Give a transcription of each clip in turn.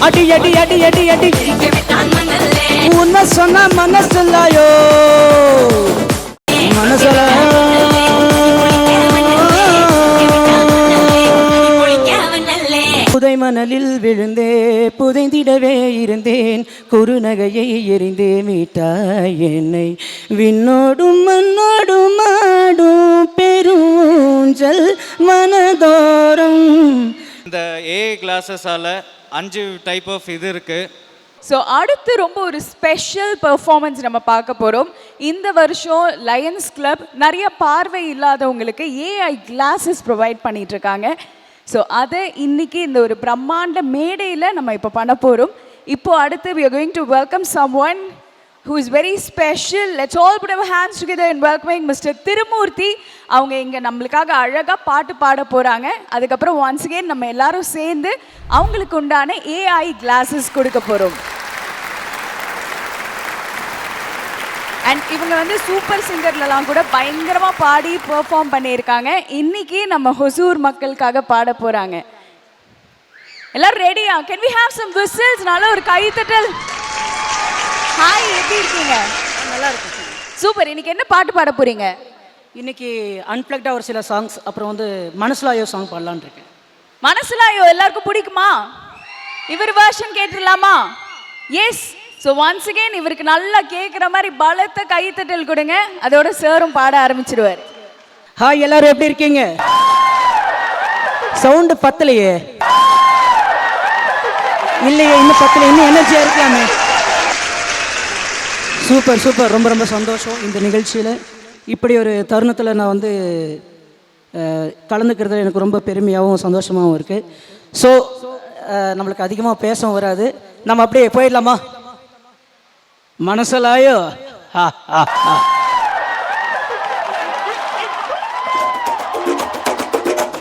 அடி அடி அடி அடி அடி உன்ன சொன்ன மனசுலாயோ மனசுல புதை மணலில் விழுந்தே புதைந்திடவே இருந்தேன் குறுநகையை எறிந்தே மீட்டாய் என்னை விண்ணோடும் மண்ணோடும் ஆடும் பெருஞ்சல் மனதோரம். இந்த ஏ கிளாஸஸால் 5 டைப் ஆஃப் இது இருக்குது. ஸோ அடுத்து ரொம்ப ஒரு ஸ்பெஷல் பெர்ஃபார்மன்ஸ் நம்ம பார்க்க போகிறோம். இந்த வருஷம் லயன்ஸ் கிளப் நிறைய பார்வை இல்லாதவங்களுக்கு ஏஐ கிளாஸஸ் ப்ரொவைட் பண்ணிகிட்ருக்காங்க. ஸோ அதை இன்னைக்கு இந்த ஒரு பிரம்மாண்ட மேடையில் நம்ம இப்போ பண்ண போகிறோம். இப்போது அடுத்து we are going to welcome someone who is very special. Let's all put our hands together in welcoming Mr. Tirumurthy. அவங்க இங்கே நம்மளுக்காக அழகாக பாட்டு பாட போகிறாங்க. அதுக்கப்புறம் once again நம்ம எல்லாரும் சேர்ந்து அவங்களுக்கு உண்டான ஏஐ கிளாஸஸ் கொடுக்க போகிறோம். அண்ட் இவங்க வந்து சூப்பர் சிங்கர்லலாம் கூட பயங்கரமாக பாடி பெர்ஃபார்ம் பண்ணியிருக்காங்க. இன்னைக்கு நம்ம ஹொசூர் மக்களுக்காக பாட போகிறாங்க. எல்லாரும் ரெடியா? Can we have some whistles? நல்ல ஒரு கைத்தட்டல். ஹாய், எப்படி இருக்கீங்க? நல்லா இருக்கு. சூப்பர். இன்னைக்கு என்ன பாட்டு பாட போறீங்க? இன்னைக்கு அன்பிளக்டா ஒரு சில சாங்ஸ், அப்புறம் வந்து மனசுலாயோ சாங் பாடலான்னு இருக்கேன். மனசுலாயோ எல்லாருக்கும் பிடிக்குமா? இவர் வெர்ஷன் கேட்டுடலாமா? எஸ். ஸோ ஒன்ஸ் அகெயின் இவருக்கு நல்லா கேட்குற மாதிரி பலத்த கைத்தட்டல் கொடுங்க. அதோட சாரும் பாட ஆரம்பிச்சிடுவார். ஹாய், எல்லாரும் எப்படி இருக்கீங்க? சவுண்டு பத்தலையே. இல்லையே, இன்னும் பத்தலை. இன்னும் எனர்ஜியாக இருக்கலாமே. Super super. ரொம்ப ரொம்ப சந்தோஷம் இந்த நிகழ்ச்சியில். இப்படி ஒரு தருணத்தில் நான் வந்து கலந்துக்கிறதுல எனக்கு ரொம்ப பெருமையாகவும் சந்தோஷமாகவும் இருக்குது. ஸோ நம்மளுக்கு அதிகமாக பேசவும் வராது, நம்ம அப்படியே போயிடலாமா? மனசுலாயோ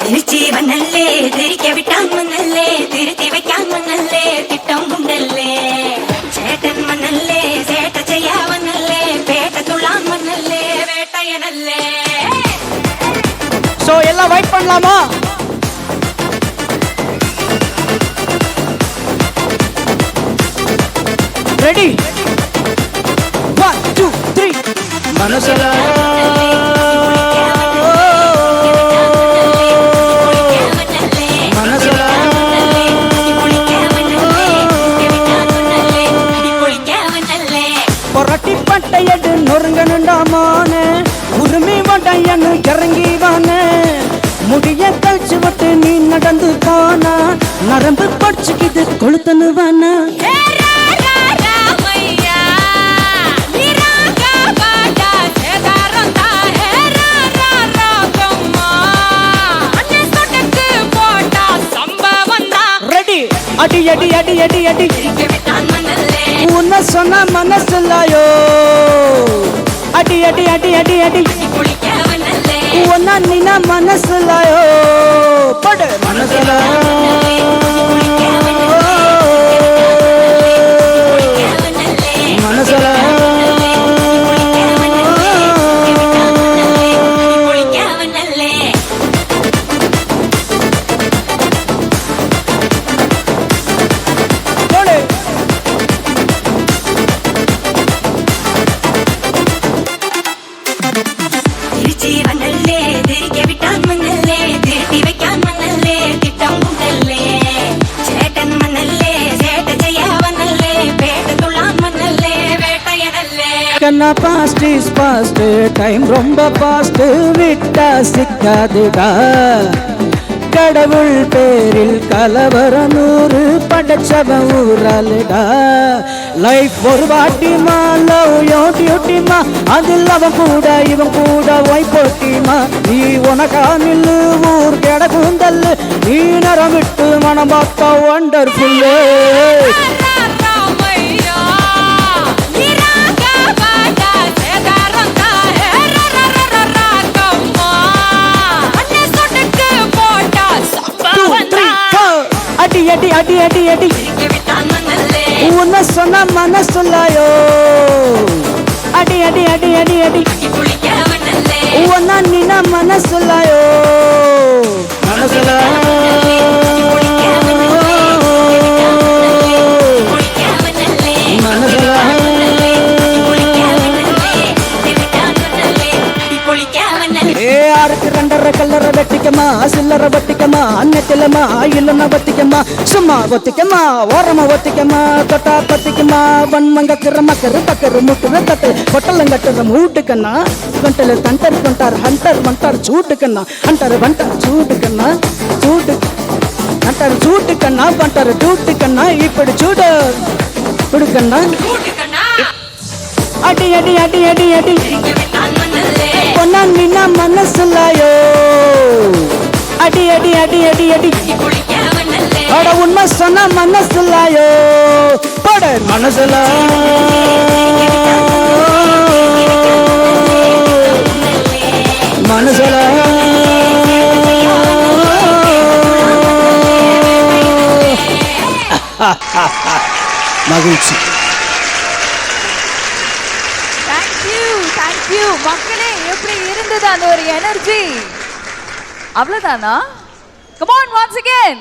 திருச்சி வண்ணல்லே திரிக்க விட்டான் மண்ணல்லே திருத்தி வைக்கான் மண்ணல்லே திட்டம் உண்டல்லே சேட்டன் மண்ணல்லே சேட்ட செய்யா மண்ணல்லே பேட்ட துளான் மண்ணல்லே வேட்டையனல்லே. ஸோ எல்லாம் வெயிட் பண்ணலாமா? ரெடி? 1 2 3 மனசுல பொரட்டி பட்டையடு நொறுங்கணுண்டாமான உரிமை வட்டையன்னு இறங்கி வான முடிய கழிச்சு விட்டு நீ நடந்து போனா நரம்பு படிச்சுக்கிது கொளுத்தனு வானா. அடி அடி அடி அடி அடி உன்ன சொன்ன மனசுலாயோ அடி அடி அடி அடி அடி உன்ன நின மனசுலாயோ படு மனசுல மனசுல கண்ணா பாஸ்ட் இஸ் பாஸ்ட், டைம் ரொம்ப பாஸ்ட், விட்டா சிக்காதுடா. கடவுள் பேரில் கலவரம் 100 படைச்சவன் ஊராளுடா. லைஃப் ஒரு வாட்டிமா, லவ் யோ டியூட்டிமா, அதில் அவன் கூட இவன் கூட ஒய் போட்டிமா. நீ உனக்கா நில்லு ஊர் கெட கூந்தல்லு, நீ நரம் விட்டு மனம் பார்த்தா ஒண்டர்ஃபுல்லு. அடி அடி அடி அடி அடி உன்ன சொன்ன மனசுலாயோ அடி அடி அடி அடி அடி உன்ன நின மனசுலாயோ மனசுல சில்லற ஒத்திக்கம்மா அன்னத்திலம்மா இல்லைன்னா ஒத்திக்கம்மா சும்மா ஒத்திக்கம்மா ஓரமா ஒத்திக்கம்மா தொட்டா பத்திக்கம்மா வன்மங்கக்கிற மக்கரு பக்கரு முட்டுற தட்டு பொட்டலங்கட்டுற மூட்டுக்கண்ணா கொண்டல தண்டர் கொண்டார் ஹண்டர் வண்டார் சூட்டுக்கண்ணா ஹண்டர் வண்டார் சூட்டுக்கண்ணா சூட்டு ஹண்டர் சூட்டுக்கண்ணா வண்டார் டூட்டுக்கண்ணா இப்படி சூடு கொடுக்கண்ணா அடி அடி அடி அடி அடி பொன்னான் மீனா மனசுலாயோ அடி அடி அடி அடி அடி அட உண்மை சொன்ன மனசுலாயோ பட மனசுல மனசுல மகிழ்ச்சி. தேங்க்யூ மக்களே, எப்படி இருந்தது அந்த ஒரு எனர்ஜி? அவ்வளவுதானா? Come on once again.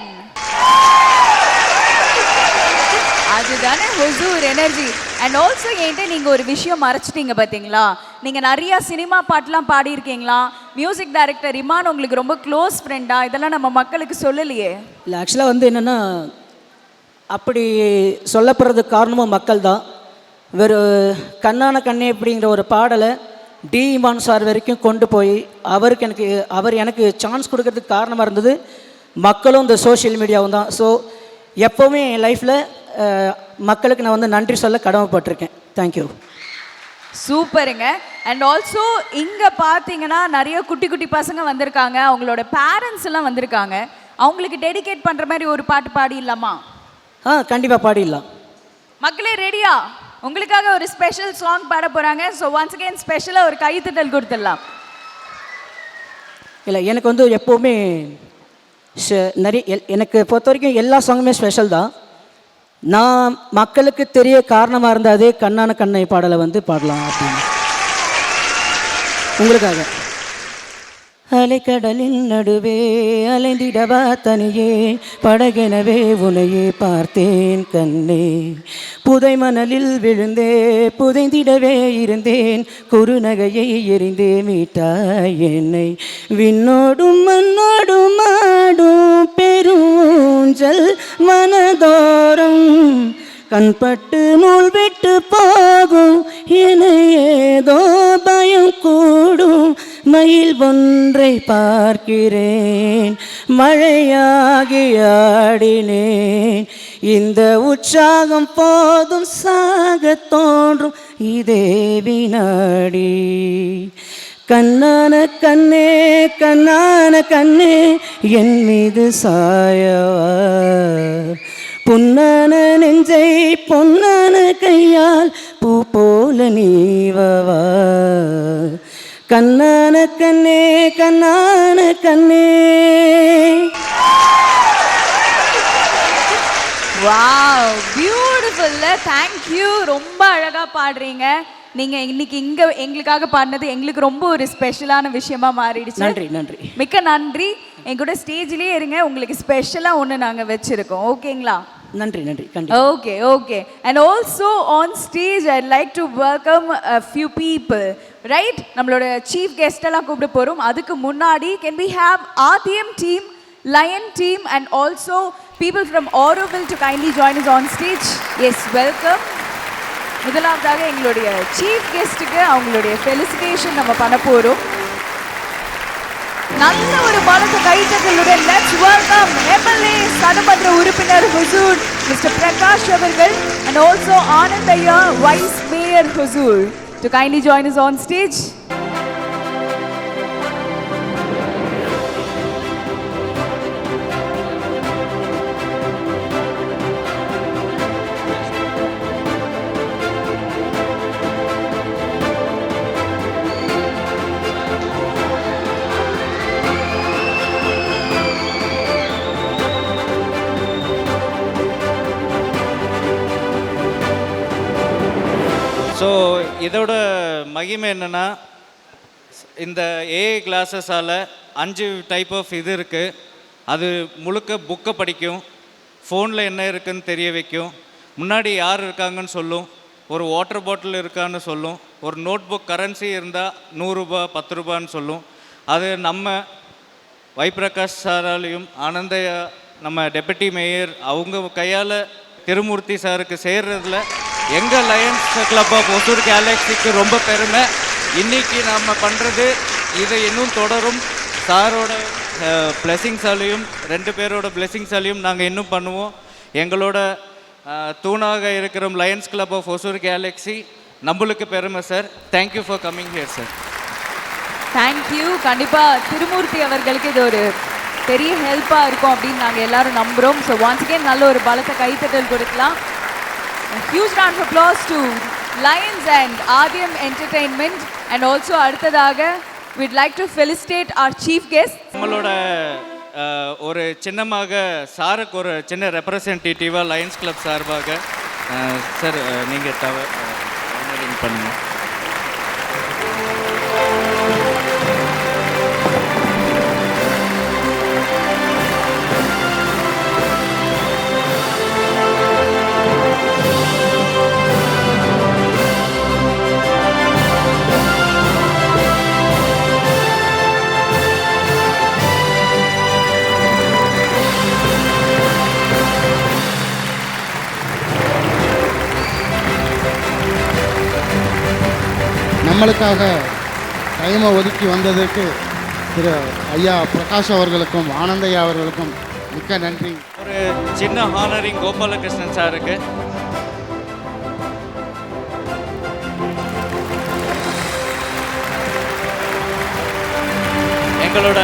அதுதானே ஹுசூர் எனர்ஜி. அண்ட் ஆல்சோ என்கிட்ட நீங்க ஒரு விஷயம் மறைச்சிட்டீங்க பாத்தீங்களா? நீங்க நிறைய சினிமா பாட்டுலாம் பாடியிருக்கீங்களா? மியூசிக் டைரக்டர் இமான் உங்களுக்கு ரொம்ப க்ளோஸ் ஃப்ரெண்டா? இதெல்லாம் நம்ம மக்களுக்கு சொல்லலையே. இல்லை, ஆக்சுவலாக வந்து என்னென்னா அப்படி சொல்லப்படுறதுக்கு காரணமும் மக்கள் தான். கண்ணான கண்ணே அப்படிங்கிற ஒரு பாடலை டி இமான் சார் வரைக்கும் கொண்டு போய் அவர் எனக்கு சான்ஸ் கொடுக்கறதுக்கு காரணமாக இருந்தது மக்களும் இந்த சோஷியல் மீடியாவும் தான். ஸோ எப்போவுமே என் லைஃப்பில் மக்களுக்கு நான் வந்து நன்றி சொல்ல கடமைப்பட்டிருக்கேன். தேங்க்யூ. சூப்பருங்க. அண்ட் ஆல்சோ இங்கே பார்த்தீங்கன்னா நிறைய குட்டி குட்டி பசங்க வந்திருக்காங்க, அவங்களோட பேரண்ட்ஸ் எல்லாம் வந்திருக்காங்க. அவங்களுக்கு டெடிகேட் பண்ணுற மாதிரி ஒரு பாட்டு பாடிடலாமா? கண்டிப்பாக பாடிடலாம். மக்களே ரெடியா? உங்களுக்காக ஒரு ஸ்பெஷல் சாங் பாட போகிறாங்க. ஸோ ஒன்ஸ் அகெயின் ஸ்பெஷலாக ஒரு கைத்தட்டல் கொடுத்துடலாம். இல்லை, எனக்கு வந்து எப்போவுமே எனக்கு பொறுத்த வரைக்கும் எல்லா சாங்குமே ஸ்பெஷல் தான். நான் மக்களுக்கு தெரிய காரணமாக இருந்த அதே கண்ணான கண்ணை பாடலை வந்து பாடலாம் அப்படின்னு உங்களுக்காக. அலைக்கடலின் நடுவே அலைந்திடவா தனியே படகெனவே உனையே பார்த்தேன் கண்ணே, புதை மணலில் விழுந்தே புதைந்திடவே இருந்தேன், குறுநகையை எரிந்தே மீட்டாய் என்னை, விண்ணோடும் மண்ணோடும் ஆடும் பெருஞ்சல் மனதோரம் கண்பட்டு நூல் விட்டு போகும் என ஏதோ பயம் கூடும், மயில் ஒன்றை பார்க்கிறேன் மழையாகி ஆடினேன், இந்த உற்சாகம் போதும் சாக தோன்றும் இதே வினாடி, கண்ணான கண்ணே கண்ணான கண்ணே என் மீது சாயவா, பொன்னான நெஞ்சை பொன்னான கையால் பூ போல நீவவா, கண்ணான கண்ணே கண்ணான கண்ணே. வாவ், பியூட்டிஃபுல்ல. தேங்க்யூ. ரொம்ப அழகா பாடுறீங்க. நீங்க இன்னைக்கு இங்க எங்களுக்காக பாடினது எங்களுக்கு ரொம்ப ஒரு ஸ்பெஷலான விஷயமா மாறிடுச்சு. நன்றி நன்றி, மிக்க நன்றி. என் கூட ஸ்டேஜ்லயே இருங்க, உங்களுக்கு ஸ்பெஷலா ஒன்று நாங்க வச்சிருக்கோம். ஓகேங்களா? நன்றி நன்றி, கண்டிப்பா. Okay okay. And also on stage I like to welcome a few people, right? நம்மளோட சீஃப் கெஸ்ட் எல்லாம் கூப்பிட போறோம். அதுக்கு முன்னாடி can we have RTM team, Lion team and also people from Auroville to kindly join us on stage. Yes, welcome. முதலாவதாக எங்களுடைய chief கெஸ்ட்டுக்கு அவங்களுடைய felicitation நம்ம பண்ண போறோம். நல்ல ஒரு பலத்த கைத்தட்டலுடன் லெட்ஸ் வெல்கம் எம்எல்ஏ சட்டமன்ற உறுப்பினர் ஹுசூர் மிஸ்டர் பிரகாஷ் அவர்கள் and also ஆனந்த் ஐயா vice mayor Hosur to kindly join us on stage. So இதோட மகிமை என்னென்னா, இந்த ஏஐ கிளாஸஸால் 5 டைப் ஆஃப் இது இருக்குது. அது முழுக்க புக்கை படிக்கும், ஃபோனில் என்ன இருக்குதுன்னு தெரிய வைக்கும், முன்னாடி யார் இருக்காங்கன்னு சொல்லும், ஒரு வாட்டர் பாட்டில் இருக்கான்னு சொல்லும், ஒரு நோட் புக் கரன்சி இருந்தால் 100 ரூபா 10 ரூபான்னு சொல்லும். அது நம்ம ஒய் பிரகாஷ் சாராலையும் ஆனந்தையா நம்ம டெபுட்டி மேயர் அவங்க கையால் திருமூர்த்தி சாருக்கு சேர்றதுல எங்கள் லயன்ஸ் கிளப் ஆஃப் ஒசூர் கேலக்ஸிக்கு ரொம்ப பெருமை. இன்றைக்கி நம்ம பண்ணுறது இதை இன்னும் தொடரும். சாரோட பிளெஸிங்ஸாலையும் 2 பேரோட பிளெஸிங்ஸாலையும் நாங்கள் இன்னும் பண்ணுவோம். எங்களோட தூணாக இருக்கிற Lions club of Hosur galaxy நம்மளுக்கு பெருமை sir. Thank you for coming here sir. Thank you. கண்டிப்பாக திருமூர்த்தி அவர்களுக்கு இது ஒரு பெரிய ஹெல்ப்பாக இருக்கும் அப்படின்னு நாங்கள் எல்லாரும் நம்புகிறோம். ஸோ ஒன்ஸ் அகேன் நல்ல ஒரு பலத்தை கைத்தட்டல் கொடுக்கலாம். Huge round of applause to Lions and RTM entertainment. And also அடுத்ததாக we'd like to felicitate our chief guest. நம்மளோட ஒரு சின்னமாக சாருக்கு ஒரு சின்ன ரெப்ரசன்டேட்டிவாக லயன்ஸ் கிளப் சார்பாக சார் நீங்கள் பண்ணுங்கள். நம்மளுக்காக டைமை ஒதுக்கி வந்ததற்கு திரு ஐயா பிரகாஷ் அவர்களுக்கும் ஆனந்தையா அவர்களுக்கும் மிக்க நன்றி. ஒரு சின்ன ஹானரிங் கோபாலகிருஷ்ணன் சாருக்கு. எங்களோட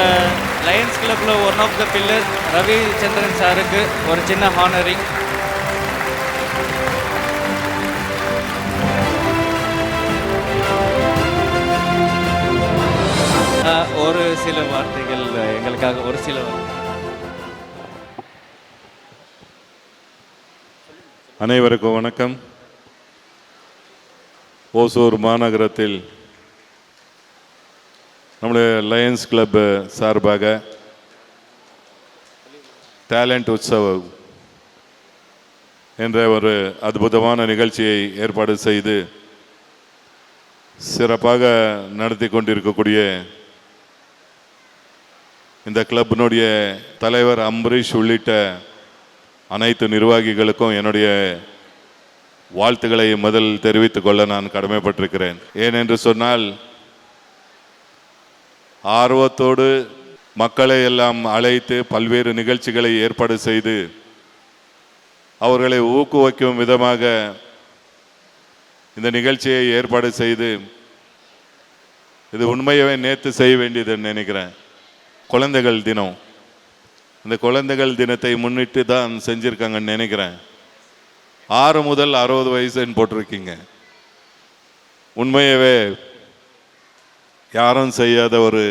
லயன்ஸ் கிளப்பில் one of the pillar Ravi Chandran சாருக்கு ஒரு சின்ன ஹானரிங். ஒரு சில வார்த்தைகள் எங்களுக்காக ஒரு சில அனைவருக்கும் வணக்கம். ஓசூர் மாநகரத்தில் நம்முடைய லயன்ஸ் கிளப் சார்பாக டேலண்ட் உற்சவம் என்ற ஒரு அற்புதமான நிகழ்ச்சியை ஏற்பாடு செய்து சிறப்பாக நடத்தி கொண்டிருக்கக்கூடிய இந்த கிளப்பினுடைய தலைவர் அம்பரீஷ் உள்ளிட்ட அனைத்து நிர்வாகிகளுக்கும் என்னுடைய வாழ்த்துக்களை முதல் தெரிவித்துக் கொள்ள நான் கடமைப்பட்டிருக்கிறேன். ஏனென்று சொன்னால் ஆர்வத்தோடு மக்களை எல்லாம் அழைத்து பல்வேறு நிகழ்ச்சிகளை ஏற்பாடு செய்து அவர்களை ஊக்குவிக்கும் விதமாக இந்த நிகழ்ச்சியை ஏற்பாடு செய்து இது உண்மையவே நேற்று செய்ய வேண்டியதுன்னு நினைக்கிறேன். குழந்தைகள் தினம், இந்த குழந்தைகள் தினத்தை முன்னிட்டு தான் செஞ்சுருக்காங்கன்னு நினைக்கிறேன். 6 முதல் 60 வயசுன்னு போட்டிருக்கீங்க. உண்மையவே யாரும் செய்யாத ஒரு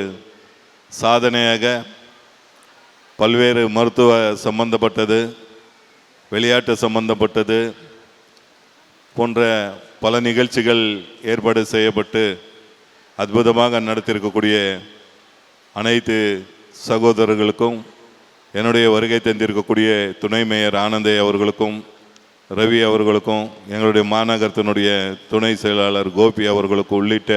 சாதனையாக பல்வேறு மருத்துவ சம்பந்தப்பட்டது, விளையாட்டு சம்பந்தப்பட்டது போன்ற பல நிகழ்ச்சிகள் ஏற்பாடு செய்யப்பட்டு அற்புதமாக நடத்தியிருக்கக்கூடிய அனைத்து சகோதரர்களுக்கும், என்னுடைய வருகை தந்திருக்கக்கூடிய துணை மேயர் ஆனந்தையா அவர்களுக்கும், ரவி அவர்களுக்கும், எங்களுடைய மாநகரத்தினுடைய துணை செயலாளர் கோபி அவர்களுக்கு உள்ளிட்ட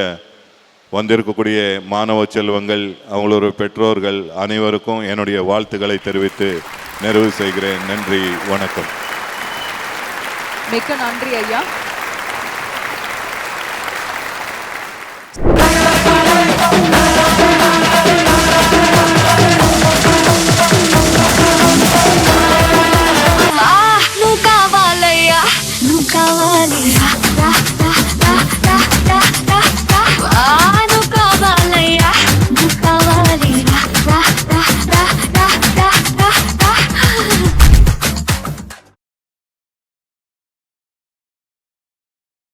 வந்திருக்கக்கூடிய மாணவ செல்வங்கள், அவங்களோட பெற்றோர்கள் அனைவருக்கும் என்னுடைய வாழ்த்துக்களை தெரிவித்து நிறைவு செய்கிறேன். நன்றி, வணக்கம். மிக்க நன்றி ஐயா. నువ్వు కావాలయ్యా, నువ్వు కావాలి.